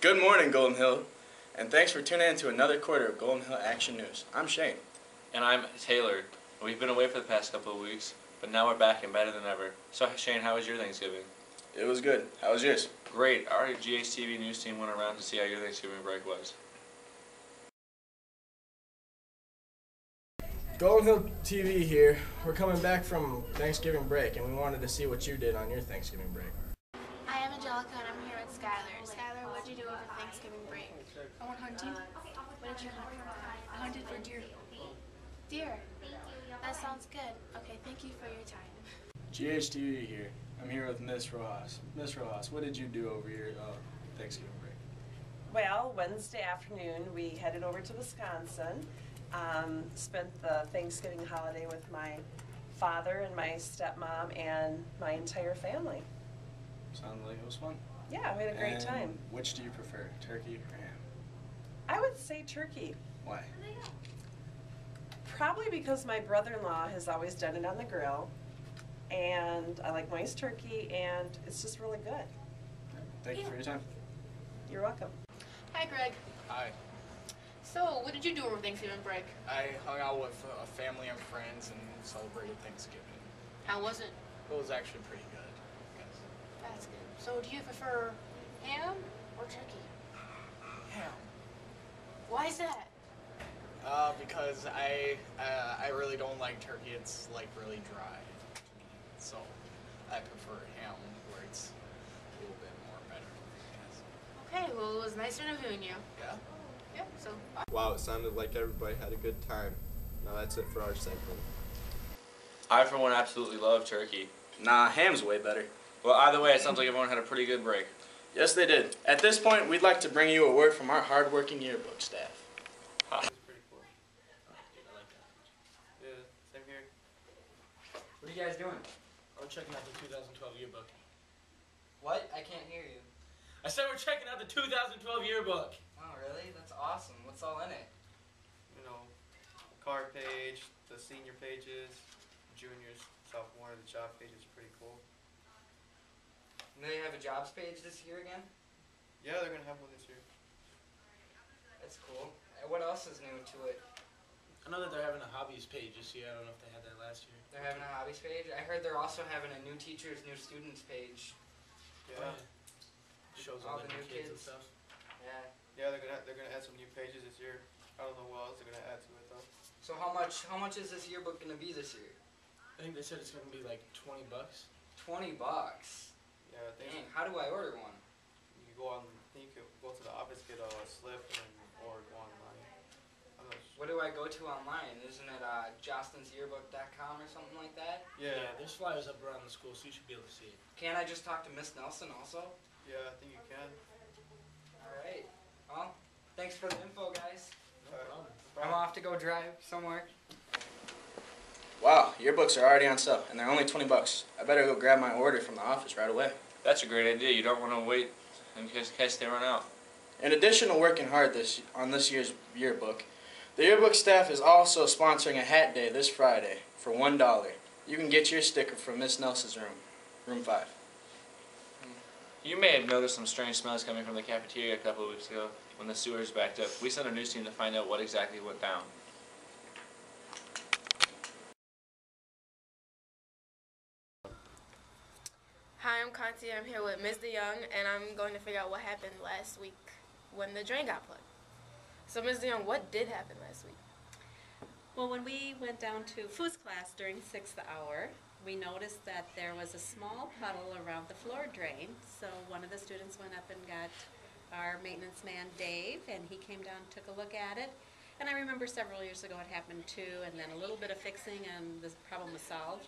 Good morning, Golden Hill, and thanks for tuning in to another quarter of Golden Hill Action News. I'm Shane. And I'm Taylor. We've been away for the past couple of weeks, but now we're back and better than ever. So Shane, how was your Thanksgiving? It was good. How was yours? Great. Our Ghtv news team went around to see how your Thanksgiving break was. Golden Hill TV here. We're coming back from Thanksgiving break, and we wanted to see what you did on your Thanksgiving break. Hi, I'm Angelica, and I'm here with Skylar. Skylar, what did you do over Thanksgiving break? I went hunting. What did you hunt for? I hunted for deer. Deer? That sounds good. Okay, thank you for your time. Ghtv here. I'm here with Miss Rojas. Miss Rojas, what did you do over your Thanksgiving break? Well, Wednesday afternoon we headed over to Wisconsin. Spent the Thanksgiving holiday with my father and my stepmom and my entire family. Sounded like it was fun. Yeah, we had a great time. Which do you prefer, turkey or ham? I would say turkey. Why? Probably because my brother-in-law has always done it on the grill, and I like moist turkey, and it's just really good. Thank you for your time. You're welcome. Hi, Greg. Hi. So, what did you do over Thanksgiving break? I hung out with family and friends and celebrated Thanksgiving. How was it? It was actually pretty good. Yes. That's good. So, do you prefer ham or turkey? Ham. Why is that? Because I really don't like turkey. It's like really dry to me. So I prefer ham where it's a little bit more better. Yes. Okay, well, it was nice interviewing you. Yeah? Yeah, so bye. Wow, it sounded like everybody had a good time. Now that's it for our segment. I, for one, absolutely love turkey. Nah, ham's way better. Well, either way, it sounds like everyone had a pretty good break. Yes, they did. At this point, we'd like to bring you a word from our hard-working yearbook staff. What are you guys doing? We're checking out the 2012 yearbook. What? I can't hear you. I said we're checking out the 2012 yearbook. Oh, really? That's awesome. What's all in it? You know, the card page, the senior pages, juniors, sophomore, the job page is pretty cool. And they have a jobs page this year again? Yeah, they're going to have one this year. That's cool. What else is new to it? I know that they're having a hobbies page this year. I don't know if they had that last year. They're having a hobbies page? I heard they're also having a new teachers, new students page. Yeah. Shows all all the the new kids and kids. stuff. Yeah. Yeah, they're gonna add some new pages this year. I don't know what else they're gonna add to it though. So how much is this yearbook gonna be this year? I think they said it's gonna be like $20. $20. Yeah, I think Dang, how do I order one? you go on. I think you could go to the office, get a slip, or go online. I'm not sure. What do I go to online? Isn't it jostinsyearbook.com or something like that? Yeah. There's flyers up around the school, so you should be able to see it. Can't I just talk to Miss Nelson also? Yeah, I think you can. Alright. Well, thanks for the info, guys. No problem. I'm off to go drive somewhere. Wow, yearbooks are already on sale, and they're only $20. I better go grab my order from the office right away. That's a great idea. You don't want to wait in case they run out. In addition to working hard on this year's yearbook, the yearbook staff is also sponsoring a hat day this Friday for $1. You can get your sticker from Miss Nelson's room, room 5. You may have noticed some strange smells coming from the cafeteria a couple of weeks ago when the sewers backed up. We sent a news team to find out what exactly went down. Hi, I'm Conti. I'm here with Ms. DeYoung, and I'm going to figure out what happened last week when the drain got plugged. So, Ms. DeYoung, what did happen last week? Well, when we went down to foods class during 6th hour, we noticed that there was a small puddle around the floor drain. So one of the students went up and got our maintenance man, Dave, and he came down and took a look at it. And I remember several years ago it happened too, and then a little bit of fixing and the problem was solved.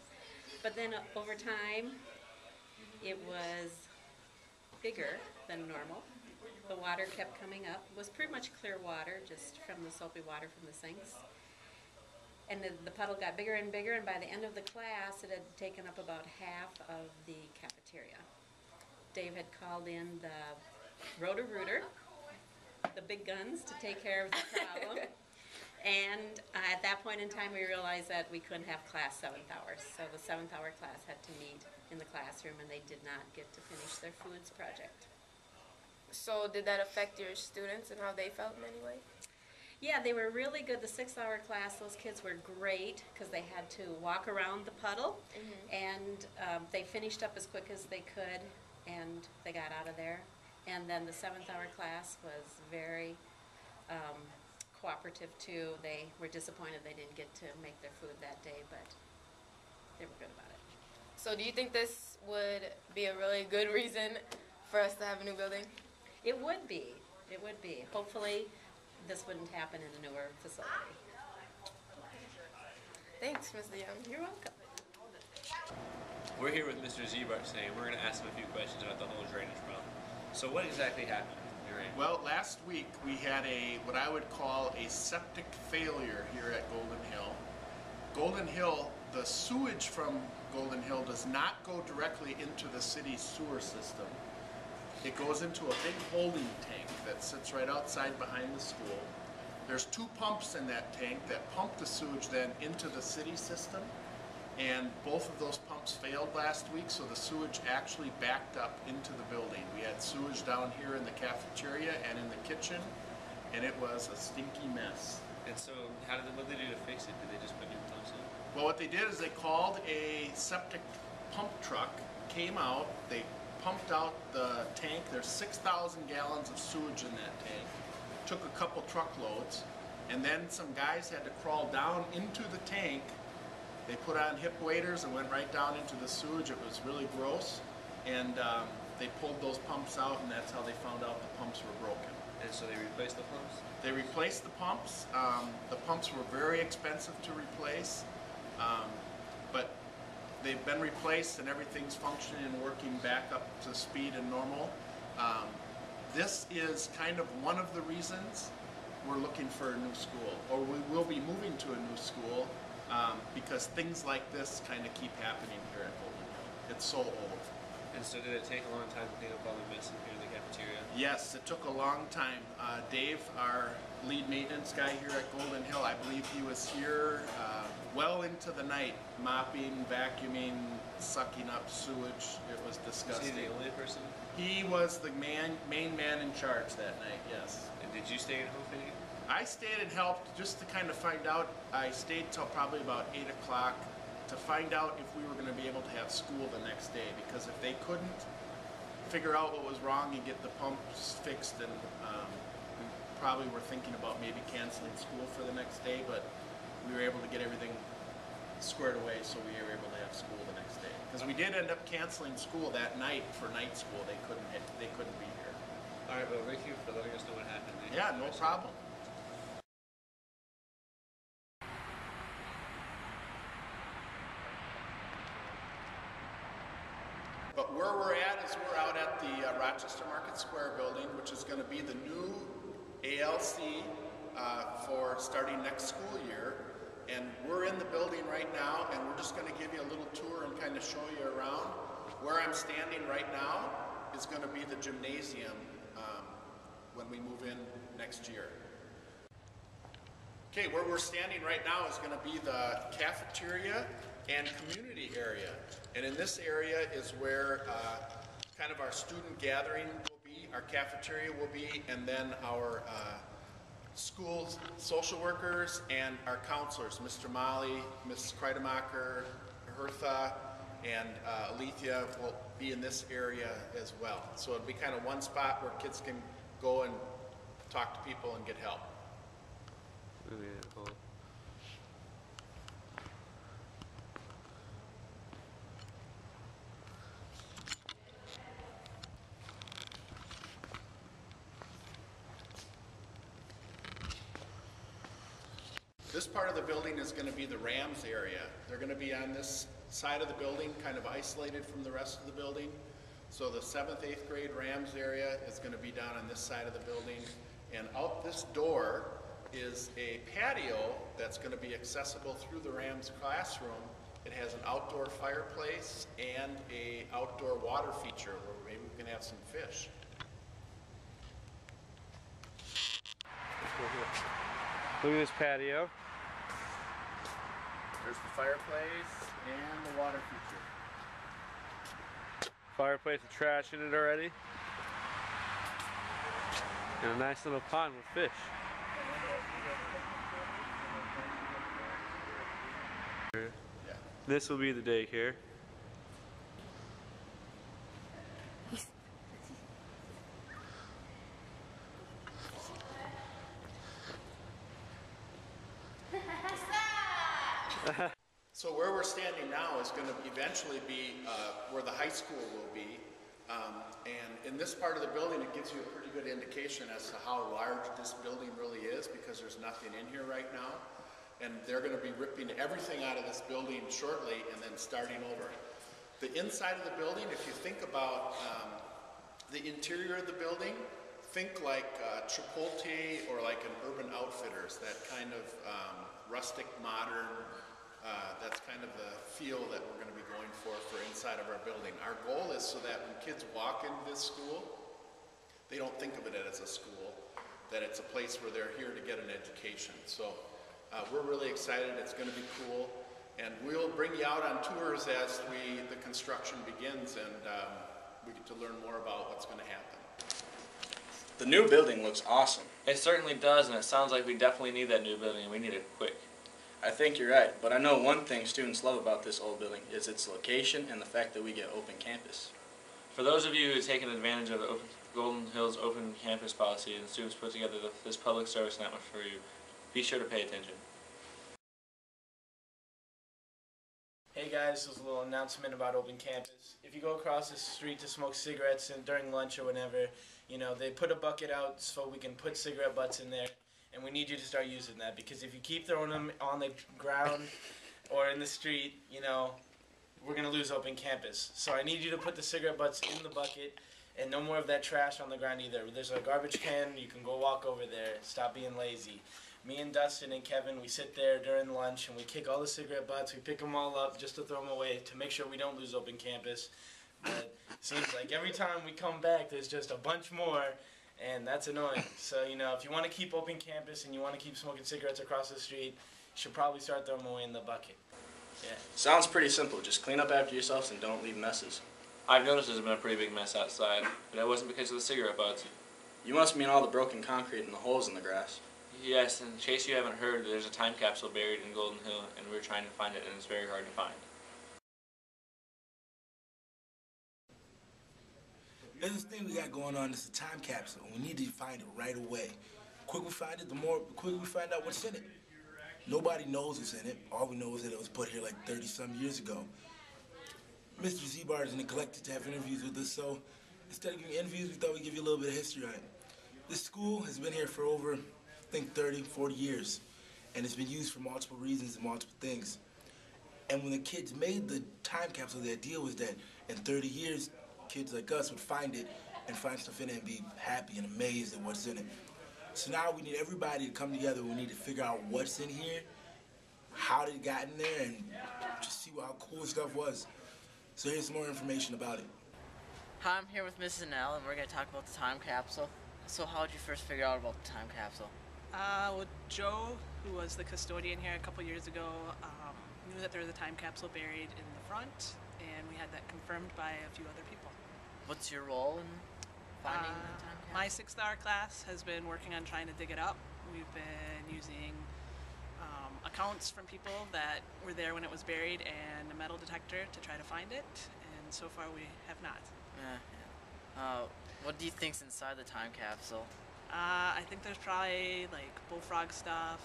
But then over time, it was bigger than normal. The water kept coming up. It was pretty much clear water, just from the soapy water from the sinks. And the puddle got bigger and bigger, and by the end of the class, it had taken up about half of the cafeteria. Dave had called in the Roto-Rooter, the big guns, to take care of the problem. And at that point in time, we realized that we couldn't have class 7th hour. So the 7th hour class had to meet in the classroom, and they did not get to finish their foods project. So did that affect your students and how they felt in any way? Yeah, they were really good. The 6-hour class, those kids were great because they had to walk around the puddle, and they finished up as quick as they could, and they got out of there. And then the 7th-hour class was very cooperative too. They were disappointed they didn't get to make their food that day, but they were good about it. So do you think this would be a really good reason for us to have a new building? It would be. It would be. Hopefully this wouldn't happen in a newer facility. Thanks, Mr. Young. You're welcome. We're here with Mr. Zebart today. We're going to ask him a few questions about the whole drainage problem. So what exactly happened? Well, last week we had what I would call a septic failure here at Golden Hill. Golden Hill, the sewage from Golden Hill does not go directly into the city's sewer system. It goes into a big holding tank that sits right outside behind the school. There's 2 pumps in that tank that pump the sewage then into the city system, and both of those pumps failed last week, so the sewage actually backed up into the building. We had sewage down here in the cafeteria and in the kitchen, and it was a stinky mess. And so what did they do to fix it? Did they just put new pumps in? Well, what they did is they called a septic pump truck, came out, they pumped out the tank. There's 6,000 gallons of sewage in that tank. Took a couple truckloads, and then some guys had to crawl down into the tank. They put on hip waders and went right down into the sewage. It was really gross, and they pulled those pumps out, and that's how they found out the pumps were broken. And so they replaced the pumps? They replaced the pumps. The pumps were very expensive to replace, but they've been replaced and everything's functioning and working back up to speed and normal. This is kind of one of the reasons we're looking for a new school, or we will be moving to a new school, because things like this kind of keep happening here at Golden Hill. It's so old. And so did it take a long time to clean up all the mess in here in the cafeteria? Yes, it took a long time. Dave, our lead maintenance guy here at Golden Hill, I believe he was here well into the night, mopping, vacuuming, sucking up sewage. It was disgusting. Was he the only person? He was the main man in charge that night, yes. And did you stay at home any? I stayed and helped just to kind of find out. I stayed till probably about 8 o'clock to find out if we were going to be able to have school the next day, because if they couldn't figure out what was wrong and get the pumps fixed, and we probably were thinking about maybe canceling school for the next day, but we were able to get everything squared away, so we were able to have school the next day. Because we did end up canceling school that night for night school. They couldn't be here. All right, well, thank you for letting us know what happened. Yeah, no problem. But where we're at is we're out at the Rochester Market Square building, which is going to be the new ALC for starting next school year. And we're in the building right now, and we're just going to give you a little tour and kind of show you around. Where I'm standing right now is going to be the gymnasium when we move in next year. Okay, where we're standing right now is going to be the cafeteria and community area. And in this area is where kind of our student gathering will be, our cafeteria will be, and then our school social workers and our counselors, Mr. Molly, Ms. Kreidemacher, Hertha, and Alethea will be in this area as well. So it'll be kind of one spot where kids can go and talk to people and get help. This part of the building is going to be the Rams area. They're going to be on this side of the building, kind of isolated from the rest of the building. So the 7th, 8th grade Rams area is going to be down on this side of the building. And out this door is a patio that's going to be accessible through the Rams classroom. It has an outdoor fireplace and an outdoor water feature where maybe we can have some fish. Look at this patio. There's the fireplace and the water feature. Fireplace with trash in it already. And a nice little pond with fish. This will be the daycare. So where we're standing now is going to eventually be where the high school will be. And in this part of the building, it gives you a pretty good indication as to how large this building really is, because there's nothing in here right now. And they're going to be ripping everything out of this building shortly and then starting over. The inside of the building, if you think about the interior of the building, think like Chipotle or like an Urban Outfitters, that kind of rustic, modern, that's kind of the feel that we're going to be going for inside of our building. Our goal is so that when kids walk into this school, they don't think of it as a school, that it's a place where they're here to get an education. So we're really excited. It's going to be cool. And we'll bring you out on tours as the construction begins, and we get to learn more about what's going to happen. The new building looks awesome. It certainly does, and it sounds like we definitely need that new building, and we need it quick. I think you're right, but I know one thing students love about this old building is its location and the fact that we get open campus. For those of you who have taken advantage of Golden Hill's open campus policy and students put together this public service announcement for you, be sure to pay attention. Hey guys, this is a little announcement about open campus. If you go across the street to smoke cigarettes and during lunch or whenever, you know, they put a bucket out so we can put cigarette butts in there. And we need you to start using that, because if you keep throwing them on the ground or in the street, you know, we're going to lose open campus. So I need you to put the cigarette butts in the bucket, and no more of that trash on the ground either. There's a garbage can, you can go walk over there. Stop being lazy. Me and Dustin and Kevin, we sit there during lunch and we kick all the cigarette butts, we pick them all up just to throw them away to make sure we don't lose open campus. But it seems like every time we come back, there's just a bunch more. And that's annoying. So, you know, if you want to keep open campus and you want to keep smoking cigarettes across the street, you should probably start throwing them away in the bucket. Yeah. Sounds pretty simple. Just clean up after yourselves and don't leave messes. I've noticed there's been a pretty big mess outside, but that wasn't because of the cigarette butts. You must mean all the broken concrete and the holes in the grass. Yes, and in case you haven't heard, there's a time capsule buried in Golden Hill, and we're trying to find it, and it's very hard to find. There's this thing we got going on. It's a time capsule. We need to find it right away. The quicker we find it, the quicker we find out what's in it. Nobody knows what's in it. All we know is that it was put here like 30-some years ago. Mr. Z-Bar has neglected to have interviews with us, so instead of giving interviews, we thought we'd give you a little bit of history on it. This school has been here for over, I think, 30, 40 years, and it's been used for multiple reasons and multiple things. And when the kids made the time capsule, the idea was that in 30 years, kids like us would find it and find stuff in it and be happy and amazed at what's in it. So now we need everybody to come together. We need to figure out what's in here, how it got in there, and just see how cool stuff was. So here's some more information about it. Hi, I'm here with Mrs. Nell, and we're going to talk about the time capsule. So how did you first figure out about the time capsule? Well, Joe, who was the custodian here a couple years ago, knew that there was a time capsule buried in the front, and we had that confirmed by a few other people. What's your role in finding the time capsule? My 6th hour class has been working on trying to dig it up. We've been using accounts from people that were there when it was buried and a metal detector to try to find it, and so far we have not. What do you think's inside the time capsule? I think there's probably like bullfrog stuff.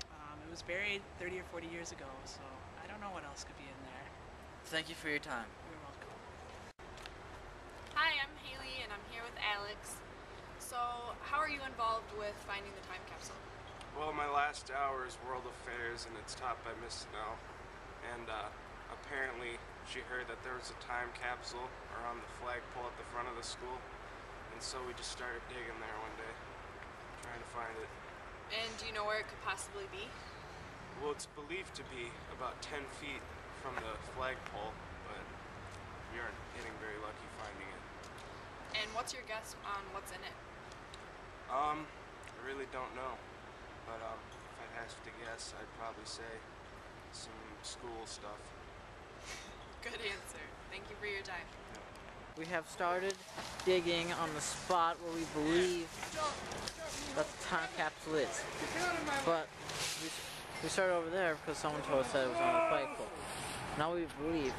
It was buried 30 or 40 years ago, so I don't know what else could be in there. Thank you for your time. You're welcome. Hi, I'm Haley and I'm here with Alex. So, how are you involved with finding the time capsule? Well, my last hour is World Affairs and it's taught by Miss Snell. And apparently she heard that there was a time capsule around the flagpole at the front of the school. And so we just started digging there one day, trying to find it. And do you know where it could possibly be? Well, it's believed to be about 10 feet from the flagpole, but we aren't getting very lucky finding it. And what's your guess on what's in it? I really don't know. But if I'd have to guess, I'd probably say some school stuff. Good answer. Thank you for your time. Yeah. We have started digging on the spot where we believe that the time capsule is. But we started over there because someone told us that it was on the flagpole. Now we believe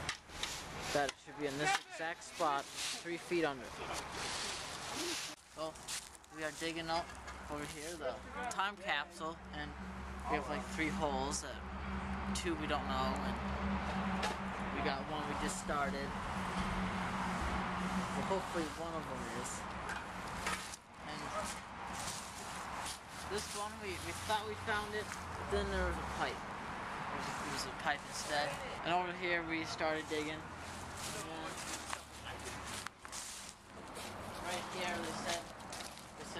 that it should be in this exact spot, 3 feet under. So we are digging up over here the time capsule, and we have like 3 holes, 2 we don't know, and we got one we just started. Well, hopefully one of them is. And this one, we thought we found it, but then there was a pipe. It was a pipe instead. And over here we started digging. And right here they said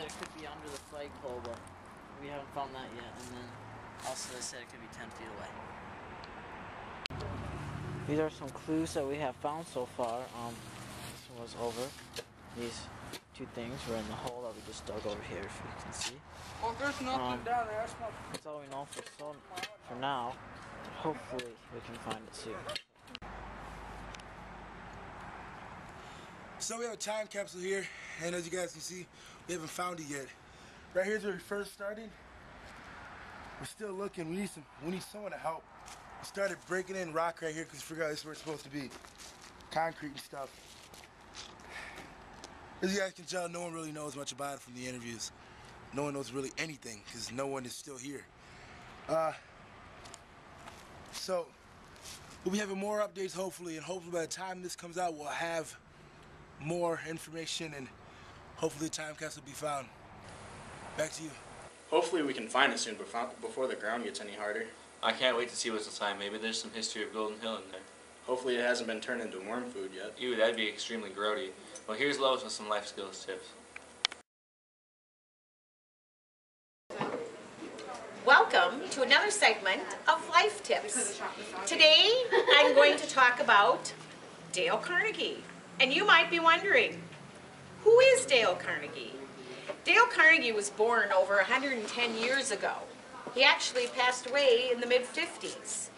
it could be under the flagpole, but we haven't found that yet. And then also they said it could be 10 feet away. These are some clues that we have found so far. This one was over. These 2 things were in the hole that we just dug over here, if you can see. Well, there's nothing down there. That's all we know for now. Hopefully we can find it soon. So we have a time capsule here, and as you guys can see, we haven't found it yet. Right here's where we first started. We're still looking. We need someone to help. We started breaking in rock right here because we forgot this is where it's supposed to be. Concrete and stuff. As you guys can tell, no one really knows much about it from the interviews. No one knows really anything because no one is still here. So we'll be having more updates hopefully, and hopefully by the time this comes out, we'll have more information, and hopefully the time capsule will be found. Back to you. Hopefully we can find it soon before the ground gets any harder. I can't wait to see what's inside. Maybe there's some history of Golden Hill in there. Hopefully it hasn't been turned into worm food yet. Ew, that'd be extremely grody. Well, here's Lois with some life skills tips. Welcome to another segment of Life Tips. Today I'm going to talk about Dale Carnegie. And you might be wondering, who is Dale Carnegie? Dale Carnegie was born over 110 years ago. He actually passed away in the mid-50s.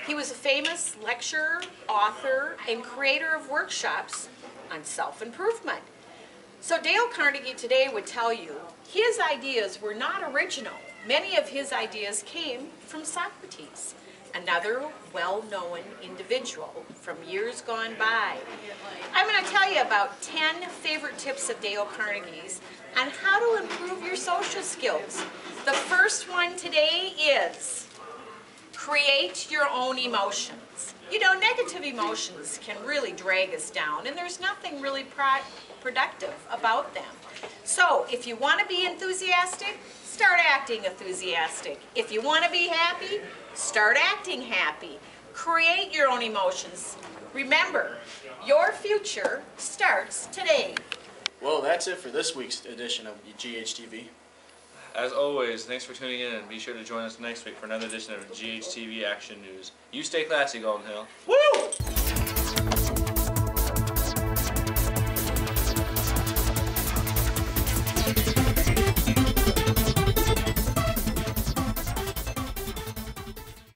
He was a famous lecturer, author, and creator of workshops on self-improvement. So Dale Carnegie today would tell you his ideas were not original. Many of his ideas came from Socrates, another well-known individual from years gone by. I'm going to tell you about 10 favorite tips of Dale Carnegie's on how to improve your social skills. The first one today is create your own emotions. You know, negative emotions can really drag us down, and there's nothing really productive about them. So if you want to be enthusiastic, start acting enthusiastic. If you want to be happy, start acting happy. Create your own emotions. Remember, your future starts today. Well, that's it for this week's edition of Ghtv. As always, thanks for tuning in, and be sure to join us next week for another edition of Ghtv Action News. You stay classy, Golden Hill. Woo!